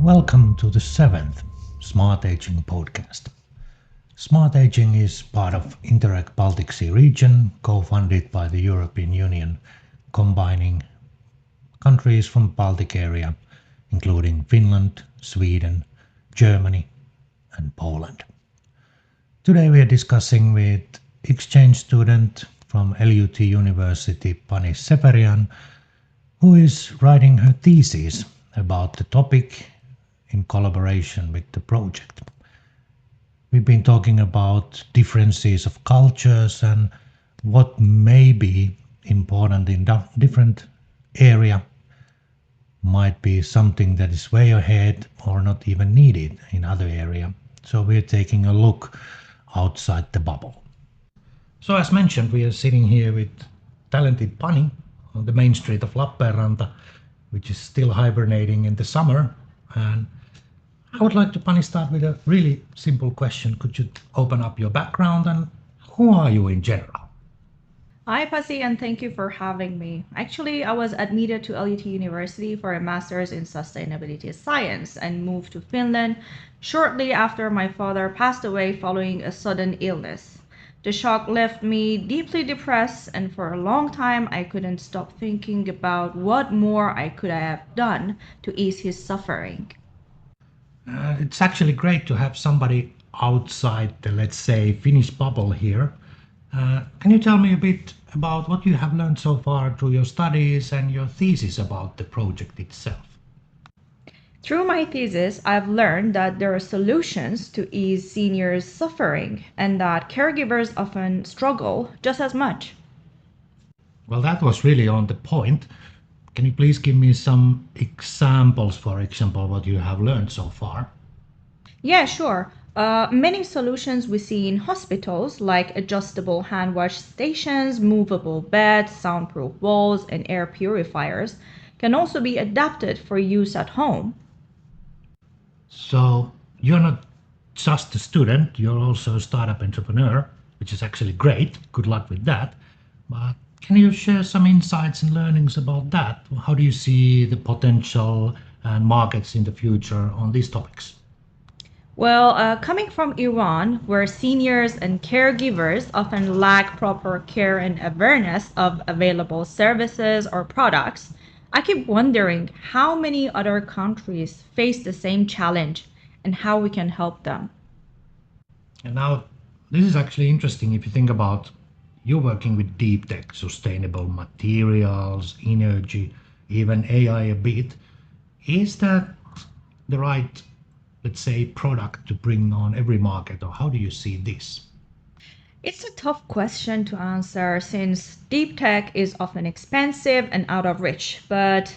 Welcome to the seventh SmartAging podcast. SmartAging is part of Interreg Baltic Sea region, co-funded by the European Union, combining countries from Baltic area, including Finland, Sweden, Germany, and Poland. Today we are discussing with exchange student from LUT University, Paniz Sepehrian, who is writing her thesis about the topic in collaboration with the project. We've been talking about differences of cultures and what may be important in different area might be something that is way ahead or not even needed in other area. So we're taking a look outside the bubble. So as mentioned, we are sitting here with talented Pani on the main street of Lappeenranta, which is still hibernating in the summer. And I would like to, Pani, start with a really simple question. Could you open up your background and who are you in general? Hi, Pasi, and thank you for having me. Actually, I was admitted to LUT University for a master's in sustainability science and moved to Finland shortly after my father passed away following a sudden illness. The shock left me deeply depressed, and for a long time, I couldn't stop thinking about what more I could have done to ease his suffering. It's actually great to have somebody outside the, let's say, Finnish bubble here. Can you tell me a bit about what you have learned so far through your studies and your thesis about the project itself? Through my thesis, I've learned that there are solutions to ease seniors' suffering and that caregivers often struggle just as much. Well, that was really on the point. Can you please give me some examples, for example, what you have learned so far? Yeah, sure. Many solutions we see in hospitals, like adjustable hand wash stations, movable beds, soundproof walls, and air purifiers, can also be adapted for use at home. So you're not just a student, you're also a startup entrepreneur, which is actually great. Good luck with that. But can you share some insights and learnings about that? How do you see the potential and markets in the future on these topics? Well, coming from Iran, where seniors and caregivers often lack proper care and awareness of available services or products, I keep wondering how many other countries face the same challenge and how we can help them. And now, this is actually interesting if you think about you working with deep tech, sustainable materials, energy, even AI a bit. Is that the right, let's say, product to bring on every market, or how do you see this? It's a tough question to answer since deep tech is often expensive and out of reach, but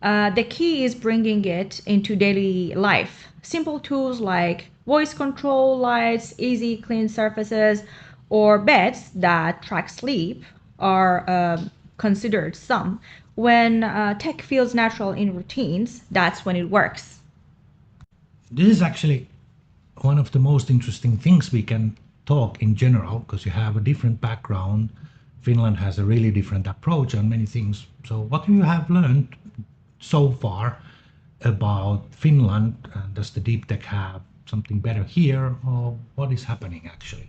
the key is bringing it into daily life. Simple tools like voice control lights, easy clean surfaces, or beds that track sleep are considered some. When tech feels natural in routines, that's when it works. This is actually one of the most interesting things we can talk in general, because you have a different background. Finland has a really different approach on many things. So what you have learned so far about Finland, and does the deep tech have something better here, or what is happening actually?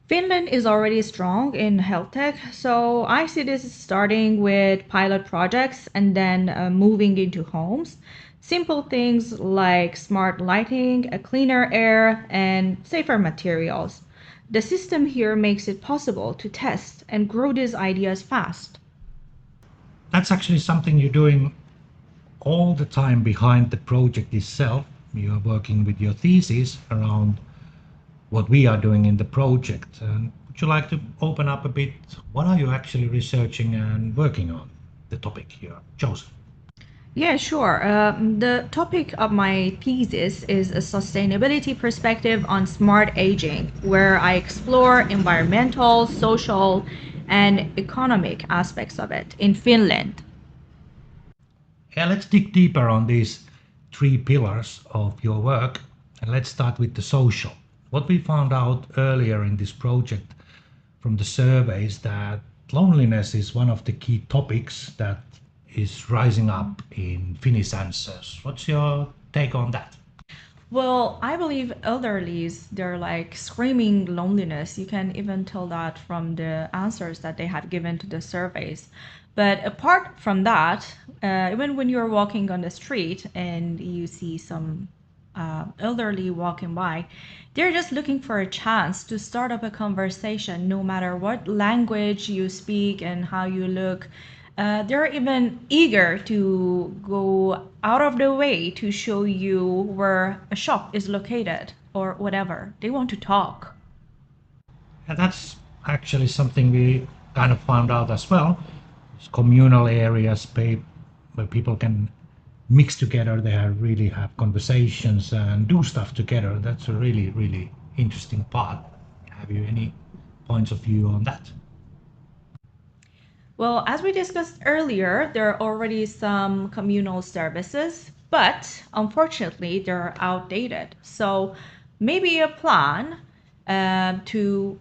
Finland is already strong in health tech, so I see this starting with pilot projects and then moving into homes. Simple things like smart lighting, a cleaner air, and safer materials. The system here makes it possible to test and grow these ideas fast. That's actually something you're doing all the time behind the project itself. You're working with your thesis around what we are doing in the project. And would you like to open up a bit? What are you actually researching and working on, the topic here chosen? Yeah, sure. The topic of my thesis is a sustainability perspective on smart aging, where I explore environmental, social, and economic aspects of it in Finland. Yeah, let's dig deeper on these three pillars of your work. And let's start with the social. What we found out earlier in this project from the surveys that loneliness is one of the key topics that is rising up in Finnish answers. What's your take on that? Well, I believe elderlies, they're like screaming loneliness. You can even tell that from the answers that they have given to the surveys. But apart from that, even when you're walking on the street and you see some elderly walking by, they're just looking for a chance to start up a conversation, no matter what language you speak and how you look. They're even eager to go out of the way to show you where a shop is located or whatever. They want to talk. And that's actually something we kind of found out as well. It's communal areas where people can mix together, really have conversations and do stuff together. That's a really, really interesting part. Have you any points of view on that? Well, as we discussed earlier, there are already some communal services, but unfortunately, they're outdated. So maybe a plan to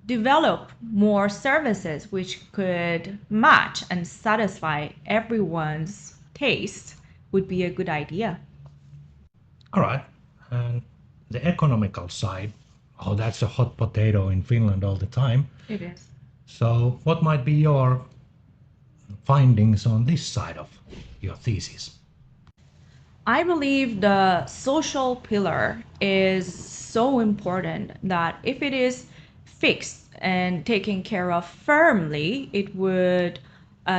develop more services which could match and satisfy everyone's taste would be a good idea. All right. And the economical side, oh, that's a hot potato in Finland all the time. It is. So, what might be your findings on this side of your thesis? I believe the social pillar is so important that if it is fixed and taken care of firmly, it would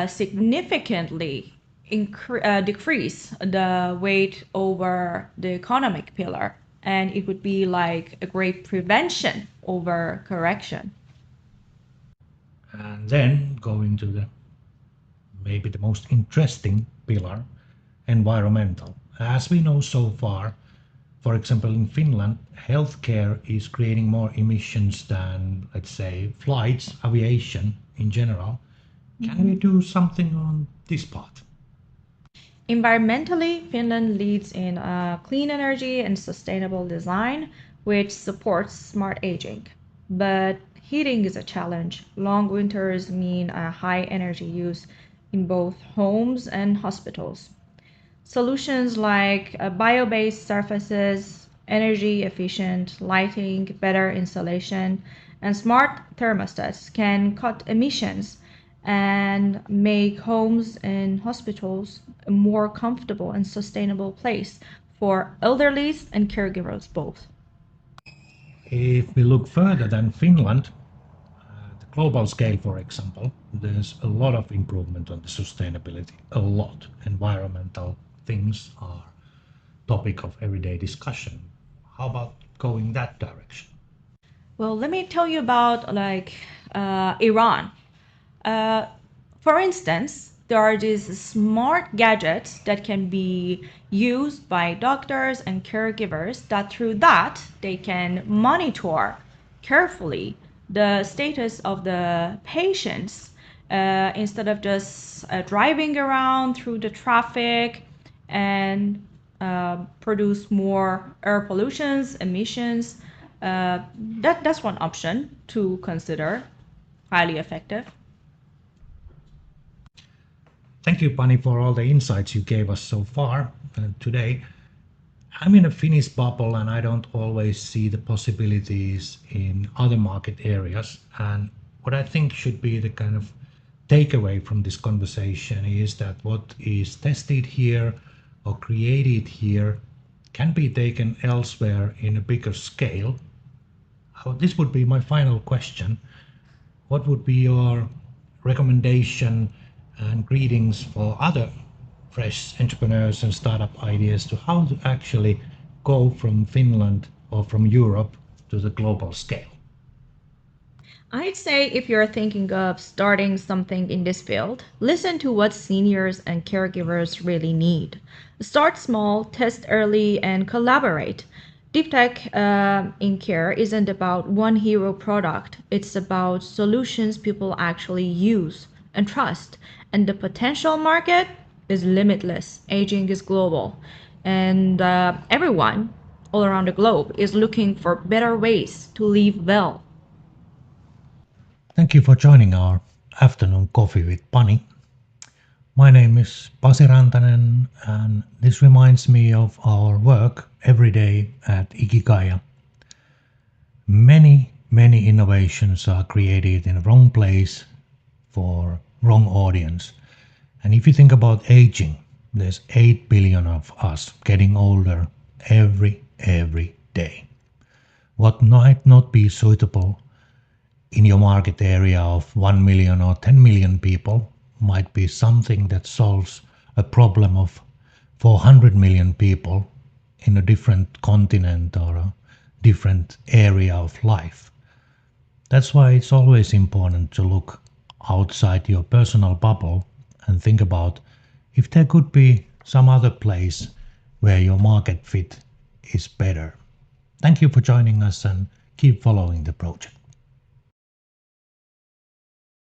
significantly decrease the weight over the economic pillar. And it would be like a great prevention over correction. And then going to the maybe the most interesting pillar, environmental. As we know so far, for example, in Finland, healthcare is creating more emissions than, let's say, flights, aviation in general. Can we do something on this part? Environmentally, Finland leads in clean energy and sustainable design, which supports smart aging. But heating is a challenge. Long winters mean a high energy use in both homes and hospitals. Solutions like bio-based surfaces, energy efficient lighting, better insulation, and smart thermostats can cut emissions and make homes and hospitals a more comfortable and sustainable place for elderlies and caregivers both. If we look further than Finland, the global scale, for example, there's a lot of improvement on the sustainability, a lot. Environmental things are topic of everyday discussion. How about going that direction? Well, let me tell you about Iran. Uh, for instance, there are these smart gadgets that can be used by doctors and caregivers that through that they can monitor carefully the status of the patients instead of just driving around through the traffic and produce more air pollutions, emissions. That's one option to consider, highly effective. Thank you, Pani, for all the insights you gave us so far today. I'm in a Finnish bubble and I don't always see the possibilities in other market areas. And what I think should be the kind of takeaway from this conversation is that what is tested here or created here can be taken elsewhere in a bigger scale. This would be my final question. What would be your recommendation and greetings for other fresh entrepreneurs and startup ideas to how to actually go from Finland or from Europe to the global scale? I'd say if you're thinking of starting something in this field, listen to what seniors and caregivers really need. Start small, test early, and collaborate. Deep tech in care isn't about one hero product, it's about solutions people actually use and trust. And the potential market is limitless. Aging is global. And everyone all around the globe is looking for better ways to live well. Thank you for joining our afternoon coffee with Pani. My name is Pasi Rantanen, and this reminds me of our work every day at Ikigaia. Many innovations are created in the wrong place for wrong audience. And if you think about aging, there's 8 billion of us getting older every day. What might not be suitable in your market area of 1 million or 10 million people might be something that solves a problem of 400 million people in a different continent or a different area of life. That's why it's always important to look outside your personal bubble and think about if there could be some other place where your market fit is better. Thank you for joining us and keep following the project.